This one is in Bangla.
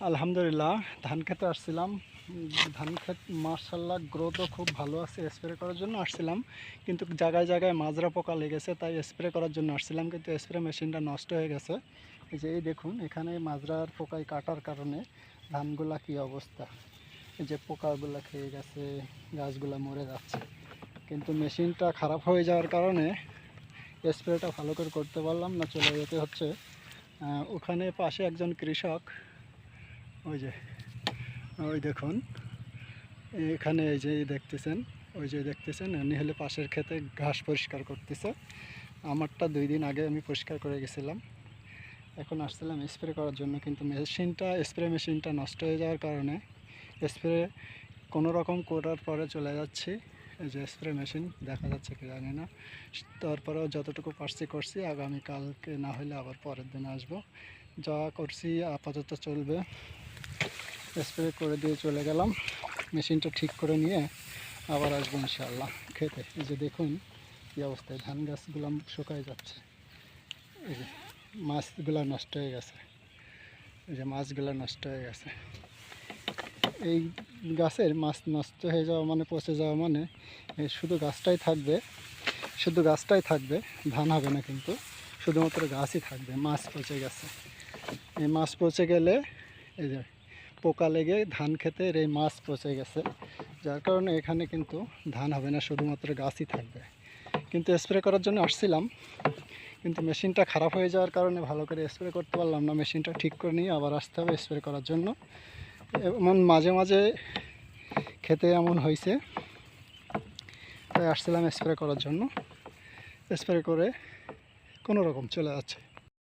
আলহামদুলিল্লাহ, ধান খেতে আসছিলাম। ধান ক্ষেত মাশাআল্লাহ গ্রোথও খুব ভালো আছে। স্প্রে করার জন্য আসছিলাম, কিন্তু জায়গায় জায়গায় মাজরা পোকা লেগেছে, তাই স্প্রে করার জন্য আসছিলাম, কিন্তু স্প্রে মেশিনটা নষ্ট হয়ে গেছে। এই দেখুন, এখানে মাজরার পোকায় কাটার কারণে ধানগুলা কি অবস্থা। এই যে পোকাগুলা খেয়ে গেছে, গাছগুলা মরে যাচ্ছে। কিন্তু মেশিনটা খারাপ হয়ে যাওয়ার কারণে স্প্রেটা ভালো করে করতে পারলাম না, চলে যেতে হচ্ছে। ওখানে পাশে একজন কৃষক, ওই যে ওই দেখুন, এখানে এই যে দেখতেছেন, উনি হলে পাশের ক্ষেতে ঘাস পরিষ্কার করতেছে। আমারটা 2 দিন আগে আমি পরিষ্কার করে গেছিলাম। এখন আসছিলাম স্প্রে করার জন্য, কিন্তু স্প্রে মেশিনটা নষ্ট হয়ে যাওয়ার কারণে স্প্রে কোনো রকম করার পরে চলে যাচ্ছি। এই যে স্প্রে মেশিন দেখা যাচ্ছে কি জানি না, তারপরেও যতটুকু পারছি করছি। আগামীকালকে না হলে আবার পরের দিন আসবো। যা করছি আপাতত চলবে। স্প্রে করে দিয়ে চলে গেলাম, মেশিনটা ঠিক করে নিয়ে আবার আসবো ইনশাআল্লাহ খেতে। এই যে দেখুন কী অবস্থায়, ধান গাছগুলো শুকায় যাচ্ছে। এই যে মাছগুলো নষ্ট হয়ে গেছে, মাছগুলো নষ্ট হয়ে গেছে। এই গাছের মাছ নষ্ট হয়ে যাওয়া মানে, পচে যাওয়া মানে শুধু গাছটাই থাকবে, ধান হবে না। কিন্তু শুধুমাত্র গাছই থাকবে, মাছ পচে গেছে। এই মাছ পচে গেলে, এই যে পোকা লেগে ধান ক্ষেতের এই মাছ পচে গেছে, যার কারণে এখানে কিন্তু ধান হবে না, শুধুমাত্র গাছই থাকবে। কিন্তু স্প্রে করার জন্য আসছিলাম, কিন্তু মেশিনটা খারাপ হয়ে যাওয়ার কারণে ভালো করে স্প্রে করতে পারলাম না। মেশিনটা ঠিক করে নিয়ে আবার আসতে হবে স্প্রে করার জন্য। এমন মাঝে মাঝে খেতে এমন হয়েছে, তাই আসছিলাম স্প্রে করার জন্য। স্প্রে করে কোনো রকম চলে যাচ্ছে।